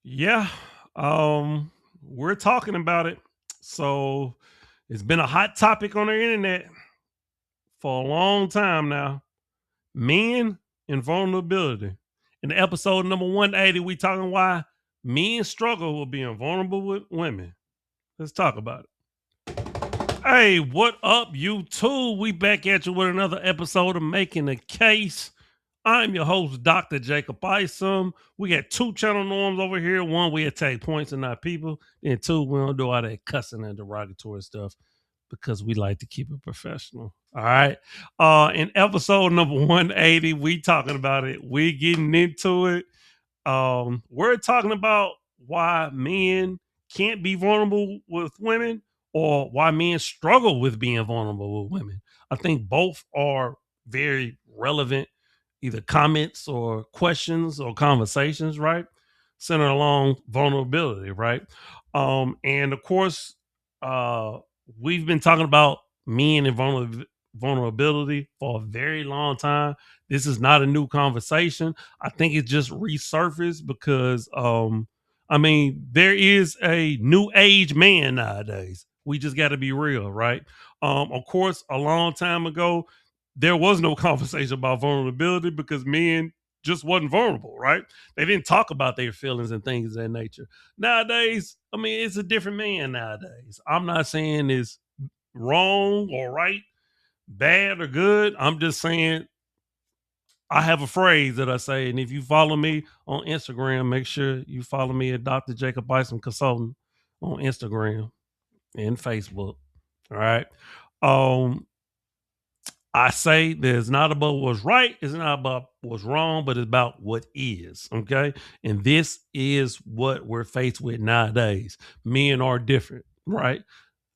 Yeah, we're talking about it. So it's been a hot topic on the internet for a long time now. Men and vulnerability. In episode number 180, we talking why men struggle with being vulnerable with women. Let's talk about it. Hey, what up, you two? We back at you with another episode of Making a Case. I'm your host, Dr. Jacob Isom. We got two channel norms over here. One, we attack points and not people. And two, we don't do all that cussing and derogatory stuff because we like to keep it professional. All right. In episode number 180, we talking about it. We getting into it. We're talking about why men can't be vulnerable with women or why men struggle with being vulnerable with women. I think both are very relevant, either comments or questions or conversations, right? Centered along vulnerability, right? And of course, uh, we've been talking about men and vulnerability for a very long time. This is not a new conversation. I think it just resurfaced because I mean there is a new age man nowadays. We just got to be real, right? Of course, a long time ago, there was no conversation about vulnerability because men just wasn't vulnerable, right? They didn't talk about their feelings and things of that nature. Nowadays, I mean, it's a different man nowadays. I'm not saying it's wrong or right, bad or good. I'm just saying I have a phrase that I say, and if you follow me on Instagram, make sure you follow me at Dr. Jacob Bison Consultant on Instagram and Facebook. All right. Um, I say that it's not about what's right, it's not about what's wrong, but it's about what is. Okay. And this is what we're faced with nowadays. Men are different, right?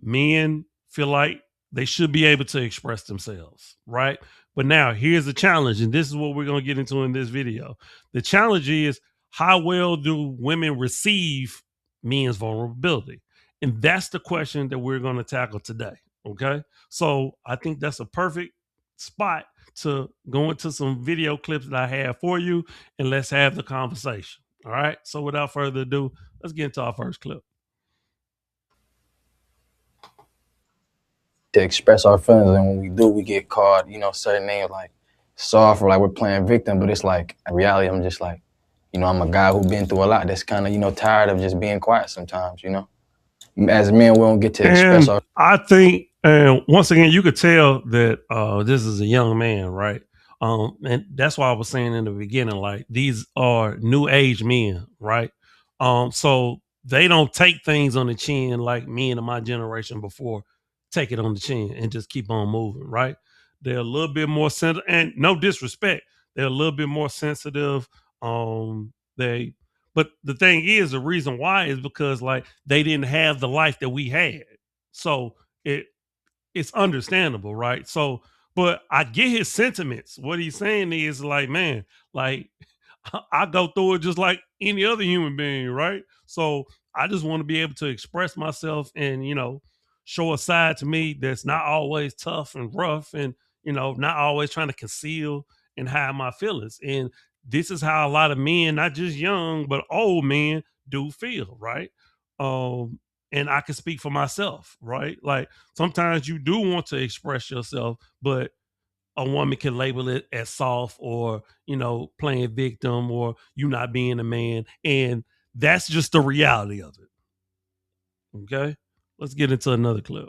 Men feel like they should be able to express themselves, right? But now here's the challenge, and this is what we're going to get into in this video. The challenge is how well do women receive men's vulnerability? And that's the question that we're going to tackle today. Okay. So I think that's a perfect spot to go into some video clips that I have for you, and let's have the conversation. All right. So without further ado, let's get into our first clip. To express our feelings, and when we do, we get called, certain names like soft or like we're playing victim. But it's like in reality, I'm just like, I'm a guy who been through a lot. That's kind of tired of just being quiet sometimes. As men, we don't get to express And our. I think, and once again, you could tell that this is a young man, right? And that's why I was saying in the beginning, like these are new age men, right? So they don't take things on the chin like me and my generation before take it on the chin and just keep on moving, right? They're a little bit more sensitive, and no disrespect, they're a little bit more sensitive. They but the thing is, the reason why is because like they didn't have the life that we had. So it it's understandable, right? So, but I get his sentiments. What he's saying is like, man, like I go through it just like any other human being, right? So I just want to be able to express myself and show a side to me that's not always tough and rough and not always trying to conceal and hide my feelings. And this is how a lot of men, not just young but old men, do feel, right? Um, and I can speak for myself, right? Like sometimes you do want to express yourself, but a woman can label it as soft or playing victim or you not being a man, and that's just the reality of it. Okay, let's get into another clip.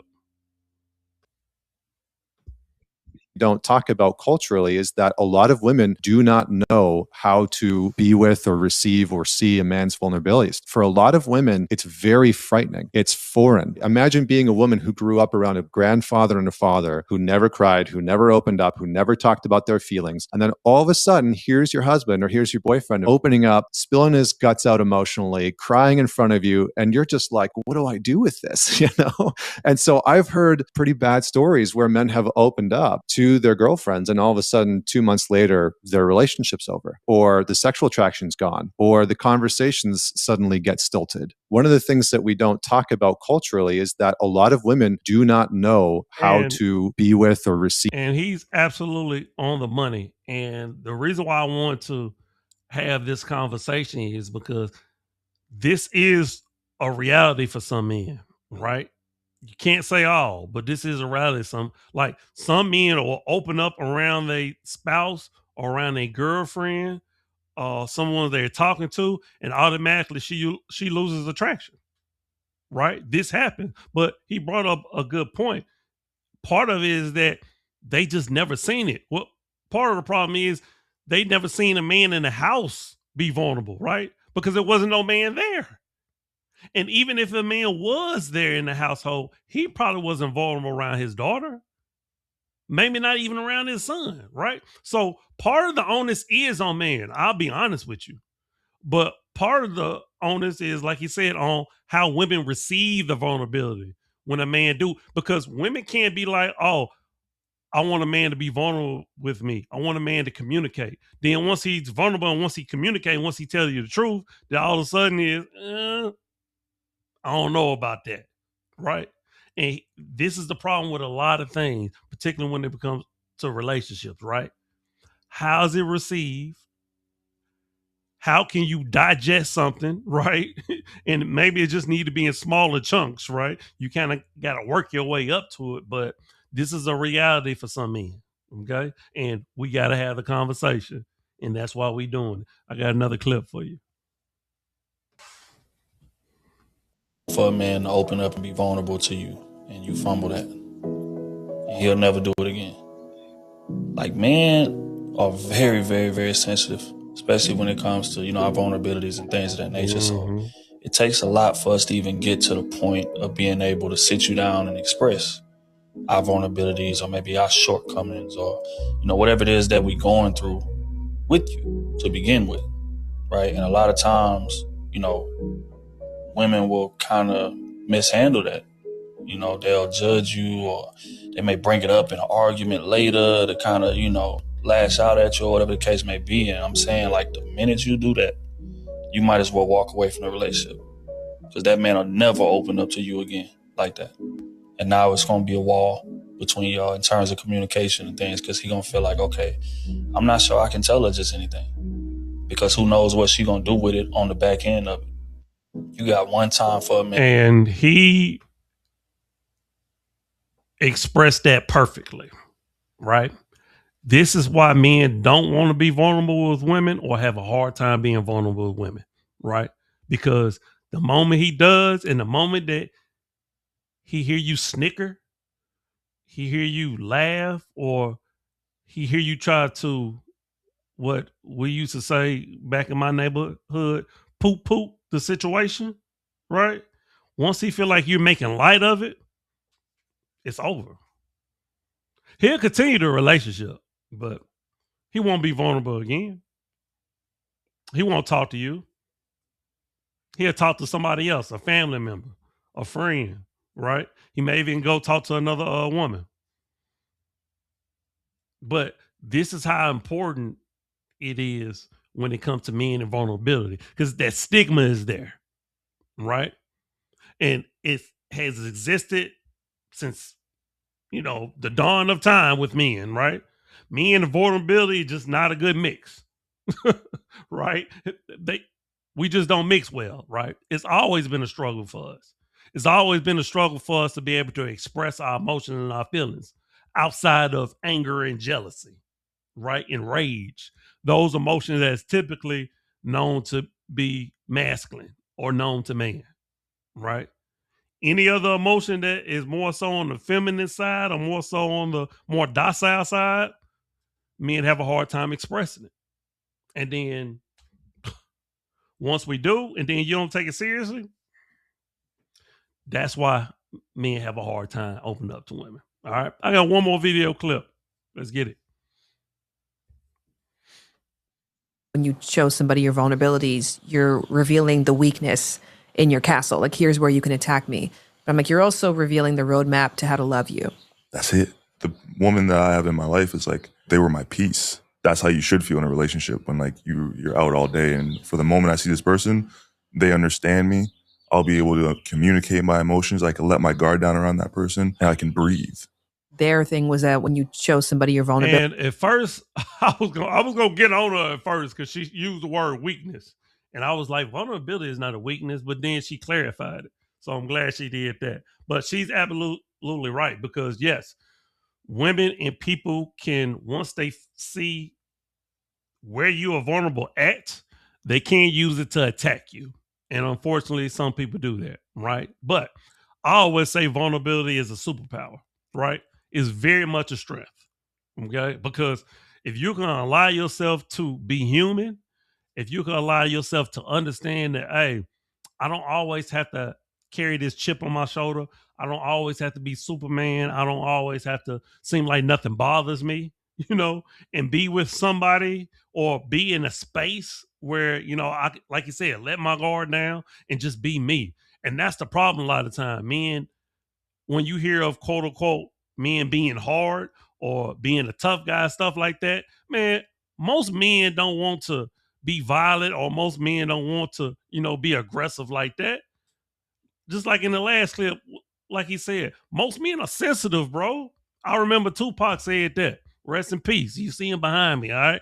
Don't talk about culturally is that a lot of women do not know how to be with or receive or see a man's vulnerabilities. For a lot of women, it's very frightening. It's foreign. Imagine being a woman who grew up around a grandfather and a father who never cried, who never opened up, who never talked about their feelings. And then all of a sudden, here's your husband or here's your boyfriend opening up, spilling his guts out emotionally, crying in front of you. And you're just like, what do I do with this? And so I've heard pretty bad stories where men have opened up to their girlfriends and all of a sudden 2 months later their relationship's over or the sexual attraction's gone or the conversations suddenly get stilted. One of the things that we don't talk about culturally is that a lot of women do not know how And to be with or receive. and he's absolutely on the money. And the reason why I want to have this conversation is because this is a reality for some men, right? You can't say all, but this is a reality. Some men will open up around their spouse or around their girlfriend or someone they're talking to, and automatically she loses attraction. Right? This happened. But he brought up a good point. Part of it is that they just never seen it. Well, part of the problem is they never seen a man in the house be vulnerable, right? Because there wasn't no man there. And even if a man was there in the household, he probably wasn't vulnerable around his daughter. Maybe not even around his son, right? So part of the onus is on man. I'll be honest with you. But part of the onus is, like you said, on how women receive the vulnerability when a man do. Because women can't be like, oh, I want a man to be vulnerable with me. I want a man to communicate. Then once he's vulnerable and once he communicates, once he tells you the truth, then all of a sudden is, I don't know about that, right? And this is the problem with a lot of things, particularly when it becomes to relationships, right? How's it received? How can you digest something, right? And maybe it just need to be in smaller chunks, right? You kind of got to work your way up to it, but this is a reality for some men, okay? And we got to have the conversation, and that's why we doing it. I got another clip for you. For a man to open up and be vulnerable to you, and you fumble that, and he'll never do it again. Like, men are very, very, very sensitive, especially when it comes to, our vulnerabilities and things of that nature. So it takes a lot for us to even get to the point of being able to sit you down and express our vulnerabilities or maybe our shortcomings or, whatever it is that we're going through with you to begin with, right? And a lot of times, women will kind of mishandle that. They'll judge you, or they may bring it up in an argument later to kind of, lash out at you or whatever the case may be. And I'm saying, like, the minute you do that, you might as well walk away from the relationship, because that man will never open up to you again like that. And now it's going to be a wall between y'all in terms of communication and things, because he's going to feel like, okay, I'm not sure I can tell her just anything, because who knows what she's going to do with it on the back end of it. You got one time for a man. And he expressed that perfectly, right? This is why men don't want to be vulnerable with women or have a hard time being vulnerable with women, right? Because the moment he does, and the moment that he hear you snicker, he hear you laugh, or he hear you try to, what we used to say back in my neighborhood, poop the situation, right? Once he feel like you're making light of it, it's over. He'll continue the relationship, but he won't be vulnerable again. He won't talk to you. He'll talk to somebody else, a family member, a friend, right? He may even go talk to another woman. But this is how important it is when it comes to men and vulnerability, because that stigma is there, right? And it has existed since, the dawn of time with men, right? Men and vulnerability is just not a good mix, right? We just don't mix well, right? It's always been a struggle for us. It's always been a struggle for us to be able to express our emotions and our feelings outside of anger and jealousy, right? And rage. Those emotions that's typically known to be masculine or known to man, right? Any other emotion that is more so on the feminine side or more so on the more docile side, men have a hard time expressing it. And then once we do, and then you don't take it seriously, that's why men have a hard time opening up to women. All right. I got one more video clip. Let's get it. When you show somebody your vulnerabilities, you're revealing the weakness in your castle. Like, here's where you can attack me. But I'm like, you're also revealing the roadmap to how to love you. That's it. The woman that I have in my life is like, they were my peace. That's how you should feel in a relationship, when like you're out all day, and for the moment I see this person, they understand me. I'll be able to communicate my emotions. I can let my guard down around that person, and I can breathe. Their thing was that when you show somebody your vulnerability. And at first, I was gonna get on her at first because she used the word weakness, And I was like, vulnerability is not a weakness, but then she clarified it. So I'm glad she did that. But she's absolutely right, because yes, women and people can, once they see where you are vulnerable at, they can use it to attack you. And unfortunately, some people do that, right? But I always say vulnerability is a superpower, right? It's very much a strength, okay? Because if you can allow yourself to be human, if you can allow yourself to understand that, hey, I don't always have to carry this chip on my shoulder. I don't always have to be Superman. I don't always have to seem like nothing bothers me, you know, and be with somebody or be in a space where, you know, I, like you said, let my guard down and just be me. And that's the problem a lot of time. Men, when you hear of quote unquote men being hard or being a tough guy, stuff like that, man, most men don't want to be violent, or most men don't want to, you know, be aggressive like that. Just like in the last clip, like he said, most men are sensitive, bro. I remember Tupac said that. Rest in peace. You see him behind me, all right?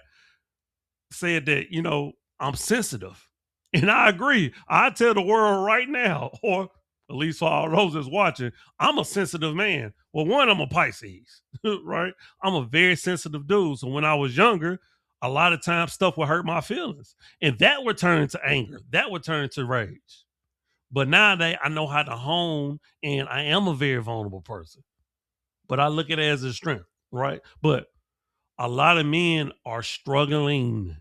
Said that, you know, I'm sensitive. And I agree. I tell the world right now, or at least for all those that's watching, I'm a sensitive man. Well, one, I'm a Pisces, right? I'm a very sensitive dude. So when I was younger, a lot of times stuff would hurt my feelings. And that would turn into anger. That would turn into rage. But nowadays, I know how to hone, and I am a very vulnerable person. But I look at it as a strength, right? But a lot of men are struggling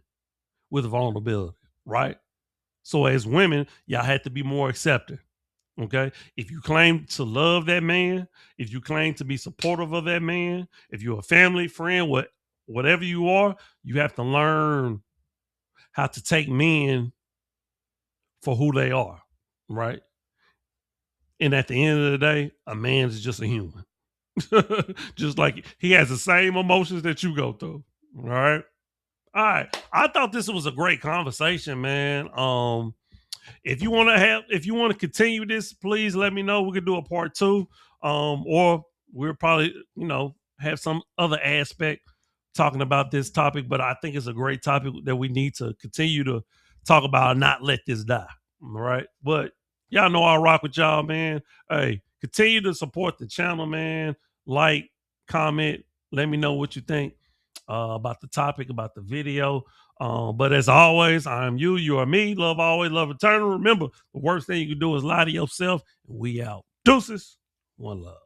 with vulnerability, right? So as women, y'all have to be more accepting. Okay. If you claim to love that man, if you claim to be supportive of that man, if you're a family, friend, whatever you are, you have to learn how to take men for who they are. Right. And at the end of the day, a man is just a human. Just like he has the same emotions that you go through. All right. All right. I thought this was a great conversation, man. If you want to continue this, please let me know. We could do a part 2. Or we'll probably, you know, have some other aspect talking about this topic, but I think it's a great topic that we need to continue to talk about and not let this die. All right. But y'all know I rock with y'all, man. Hey, continue to support the channel, man. Like, comment, let me know what you think about the topic, about the video. But as always, I'm you are me. Love always, love eternal. Remember, the worst thing you can do is lie to yourself. We out. Deuces. One love.